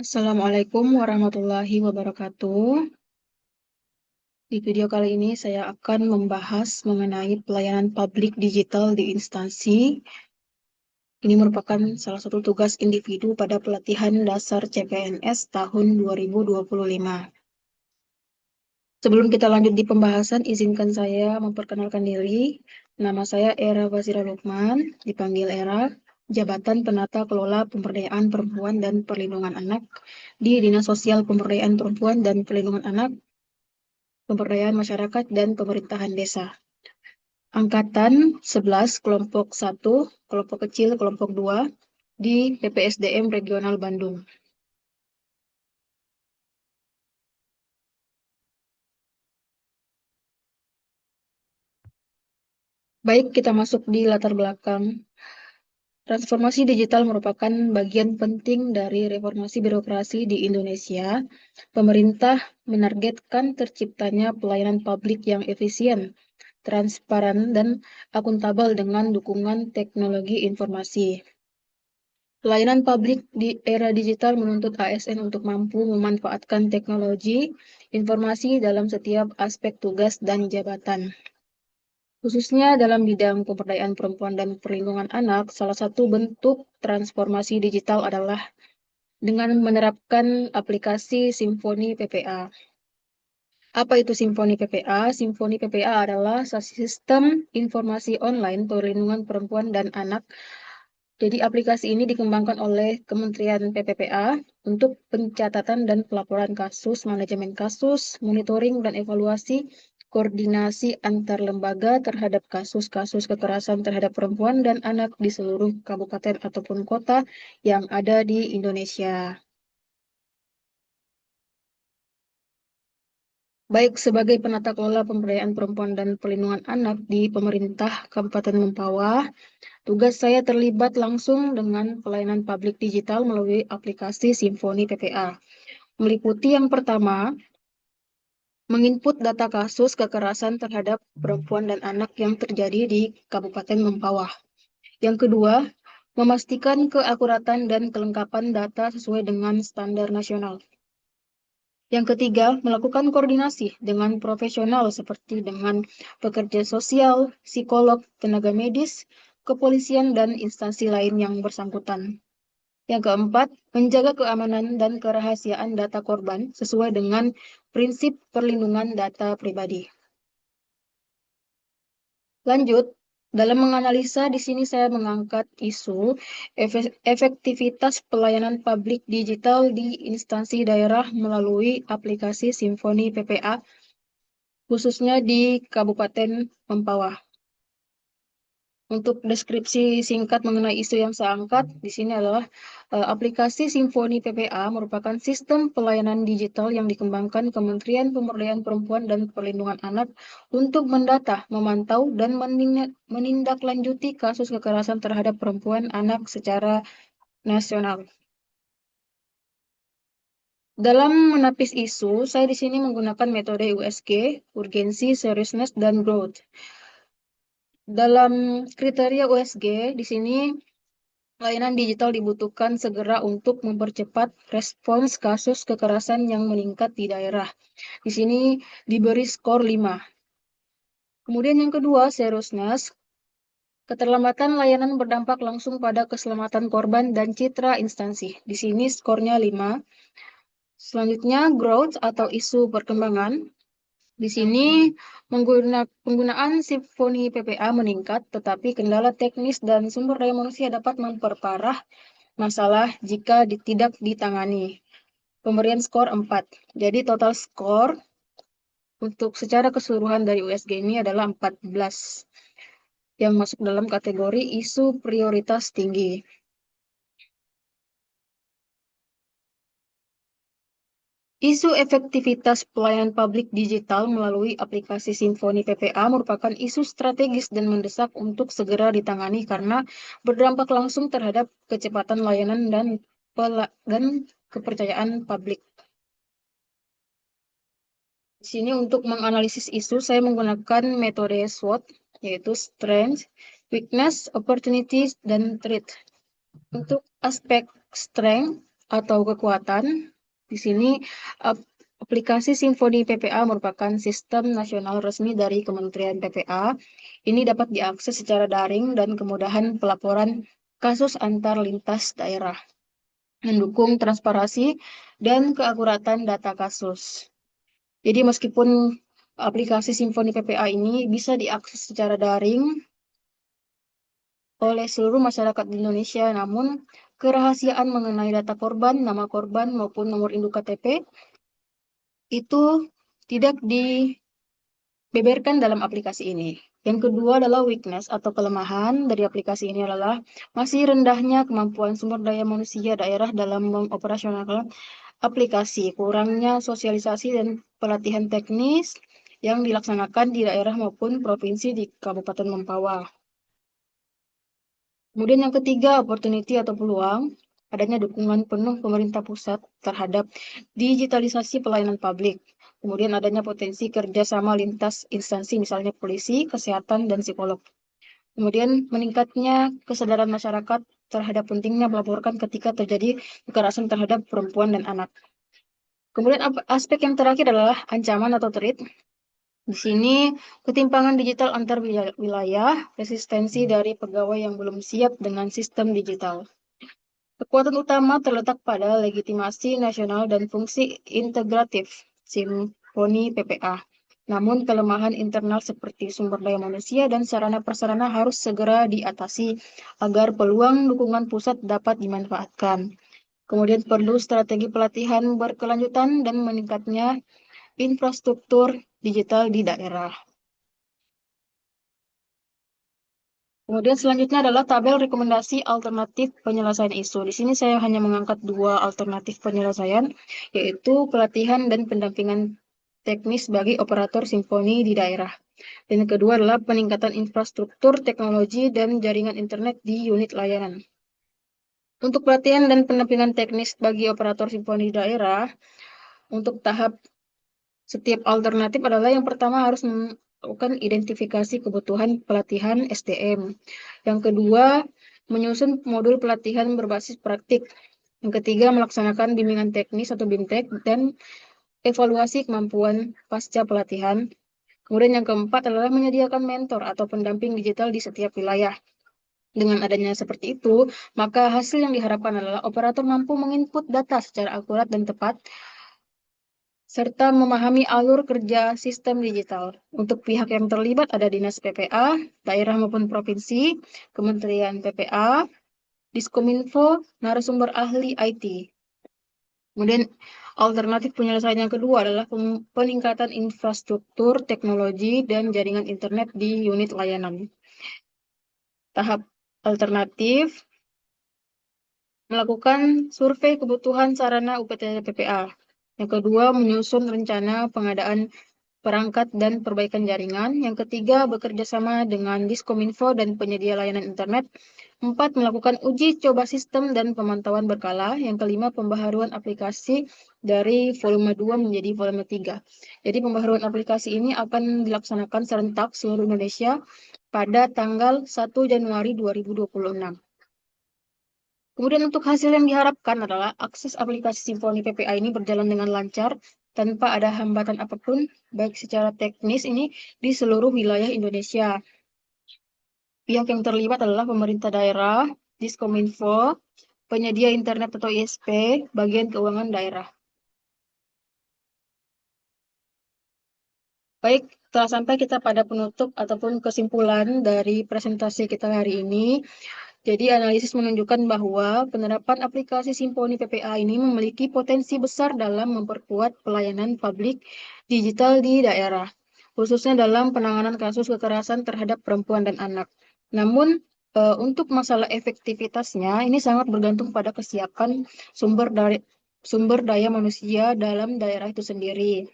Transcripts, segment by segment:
Assalamualaikum warahmatullahi wabarakatuh. Di video kali ini saya akan membahas mengenai pelayanan publik digital di instansi. Ini merupakan salah satu tugas individu pada pelatihan dasar CPNS tahun 2025. Sebelum kita lanjut di pembahasan, izinkan saya memperkenalkan diri. Nama saya Era Basira Lukman, dipanggil Era, Jabatan Penata Kelola Pemberdayaan Perempuan dan Perlindungan Anak di Dinas Sosial Pemberdayaan Perempuan dan Perlindungan Anak, Pemberdayaan Masyarakat, dan Pemerintahan Desa. Angkatan 11, kelompok 1, kelompok kecil, kelompok 2, di PPSDM Regional Bandung. Baik, kita masuk di latar belakang. Transformasi digital merupakan bagian penting dari reformasi birokrasi di Indonesia. Pemerintah menargetkan terciptanya pelayanan publik yang efisien, transparan, dan akuntabel dengan dukungan teknologi informasi. Pelayanan publik di era digital menuntut ASN untuk mampu memanfaatkan teknologi informasi dalam setiap aspek tugas dan jabatan. Khususnya dalam bidang pemberdayaan perempuan dan perlindungan anak, salah satu bentuk transformasi digital adalah dengan menerapkan aplikasi Simfoni PPA. Apa itu Simfoni PPA? Simfoni PPA adalah sistem informasi online perlindungan perempuan dan anak. Jadi aplikasi ini dikembangkan oleh Kementerian PPPA untuk pencatatan dan pelaporan kasus, manajemen kasus, monitoring dan evaluasi, koordinasi antar lembaga terhadap kasus-kasus kekerasan terhadap perempuan dan anak di seluruh kabupaten ataupun kota yang ada di Indonesia. Baik sebagai penata kelola pemberdayaan perempuan dan perlindungan anak di pemerintah Kabupaten Mempawah, tugas saya terlibat langsung dengan pelayanan publik digital melalui aplikasi Simfoni PPA. Meliputi yang pertama, menginput data kasus kekerasan terhadap perempuan dan anak yang terjadi di Kabupaten Mempawah. Yang kedua, memastikan keakuratan dan kelengkapan data sesuai dengan standar nasional. Yang ketiga, melakukan koordinasi dengan profesional seperti dengan pekerja sosial, psikolog, tenaga medis, kepolisian, dan instansi lain yang bersangkutan. Yang keempat, menjaga keamanan dan kerahasiaan data korban sesuai dengan prinsip perlindungan data pribadi. Lanjut, dalam menganalisa di sini saya mengangkat isu efektivitas pelayanan publik digital di instansi daerah melalui aplikasi Simfoni PPA, khususnya di Kabupaten Mempawah. Untuk deskripsi singkat mengenai isu yang saya angkat di sini adalah aplikasi Simfoni PPA merupakan sistem pelayanan digital yang dikembangkan Kementerian Pemberdayaan Perempuan dan Perlindungan Anak untuk mendata, memantau, dan menindaklanjuti kasus kekerasan terhadap perempuan anak secara nasional. Dalam menapis isu, saya di sini menggunakan metode USG, urgensi, seriousness, dan growth. Dalam kriteria USG, di sini layanan digital dibutuhkan segera untuk mempercepat respons kasus kekerasan yang meningkat di daerah. Di sini diberi skor 5. Kemudian yang kedua, seriousness. Keterlambatan layanan berdampak langsung pada keselamatan korban dan citra instansi. Di sini skornya 5. Selanjutnya, growth atau isu perkembangan. Di sini penggunaan Simfoni PPA meningkat, tetapi kendala teknis dan sumber daya manusia dapat memperparah masalah jika tidak ditangani. Pemberian skor 4. Jadi total skor untuk secara keseluruhan dari USG ini adalah 14 yang masuk dalam kategori isu prioritas tinggi. Isu efektivitas pelayanan publik digital melalui aplikasi Simfoni PPA merupakan isu strategis dan mendesak untuk segera ditangani karena berdampak langsung terhadap kecepatan layanan dan kepercayaan publik. Di sini untuk menganalisis isu, saya menggunakan metode SWOT, yaitu Strength, Weakness, Opportunities, dan Threat. Untuk aspek Strength, atau kekuatan. Di sini aplikasi Simfoni PPA merupakan sistem nasional resmi dari Kementerian PPA. Ini dapat diakses secara daring dan kemudahan pelaporan kasus antar lintas daerah, mendukung transparansi dan keakuratan data kasus. Jadi meskipun aplikasi Simfoni PPA ini bisa diakses secara daring oleh seluruh masyarakat di Indonesia, namun kerahasiaan mengenai data korban, nama korban maupun nomor induk KTP itu tidak dibeberkan dalam aplikasi ini. Yang kedua adalah weakness atau kelemahan dari aplikasi ini adalah masih rendahnya kemampuan sumber daya manusia daerah dalam mengoperasionalkan aplikasi, kurangnya sosialisasi dan pelatihan teknis yang dilaksanakan di daerah maupun provinsi di Kabupaten Mempawah. Kemudian yang ketiga, opportunity atau peluang, adanya dukungan penuh pemerintah pusat terhadap digitalisasi pelayanan publik. Kemudian adanya potensi kerjasama lintas instansi, misalnya polisi, kesehatan, dan psikolog. Kemudian meningkatnya kesadaran masyarakat terhadap pentingnya melaporkan ketika terjadi kekerasan terhadap perempuan dan anak. Kemudian aspek yang terakhir adalah ancaman atau threat. Di sini ketimpangan digital antar wilayah, resistensi dari pegawai yang belum siap dengan sistem digital. Kekuatan utama terletak pada legitimasi nasional dan fungsi integratif Simfoni PPA. Namun kelemahan internal seperti sumber daya manusia dan sarana-prasarana harus segera diatasi agar peluang dukungan pusat dapat dimanfaatkan. Kemudian perlu strategi pelatihan berkelanjutan dan meningkatnya infrastruktur digital di daerah. Kemudian selanjutnya adalah tabel rekomendasi alternatif penyelesaian isu. Di sini saya hanya mengangkat dua alternatif penyelesaian, yaitu pelatihan dan pendampingan teknis bagi operator simfoni di daerah. Dan yang kedua adalah peningkatan infrastruktur, teknologi, dan jaringan internet di unit layanan. Untuk pelatihan dan pendampingan teknis bagi operator simfoni di daerah, untuk tahap setiap alternatif adalah yang pertama harus melakukan identifikasi kebutuhan pelatihan SDM. Yang kedua, menyusun modul pelatihan berbasis praktik. Yang ketiga, melaksanakan bimbingan teknis atau BIMTEK dan evaluasi kemampuan pasca pelatihan. Kemudian yang keempat adalah menyediakan mentor atau pendamping digital di setiap wilayah. Dengan adanya seperti itu, maka hasil yang diharapkan adalah operator mampu menginput data secara akurat dan tepat serta memahami alur kerja sistem digital. Untuk pihak yang terlibat ada Dinas PPA, daerah maupun provinsi, Kementerian PPA, Diskominfo, narasumber ahli IT. Kemudian alternatif penyelesaian yang kedua adalah peningkatan infrastruktur, teknologi, dan jaringan internet di unit layanan. Tahap alternatif melakukan survei kebutuhan sarana UPT PPA. Yang kedua, menyusun rencana pengadaan perangkat dan perbaikan jaringan. Yang ketiga, bekerja sama dengan Diskominfo dan penyedia layanan internet. Empat, melakukan uji coba sistem dan pemantauan berkala. Yang kelima, pembaharuan aplikasi dari volume 2 menjadi volume 3. Jadi pembaharuan aplikasi ini akan dilaksanakan serentak seluruh Indonesia pada tanggal 1 Januari 2026. Kemudian untuk hasil yang diharapkan adalah akses aplikasi Simfoni PPA ini berjalan dengan lancar tanpa ada hambatan apapun, baik secara teknis ini di seluruh wilayah Indonesia. Pihak yang terlibat adalah pemerintah daerah, Diskominfo, penyedia internet atau ISP, bagian keuangan daerah. Baik, telah sampai kita pada penutup ataupun kesimpulan dari presentasi kita hari ini. Jadi analisis menunjukkan bahwa penerapan aplikasi Simfoni PPA ini memiliki potensi besar dalam memperkuat pelayanan publik digital di daerah, khususnya dalam penanganan kasus kekerasan terhadap perempuan dan anak. Namun, untuk masalah efektivitasnya ini sangat bergantung pada kesiapan sumber daya manusia dalam daerah itu sendiri,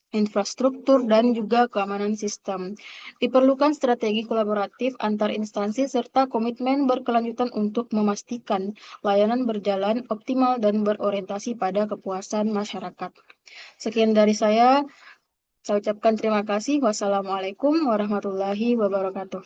infrastruktur, dan juga keamanan sistem. Diperlukan strategi kolaboratif antar instansi serta komitmen berkelanjutan untuk memastikan layanan berjalan optimal dan berorientasi pada kepuasan masyarakat. Sekian dari saya ucapkan terima kasih. Wassalamualaikum warahmatullahi wabarakatuh.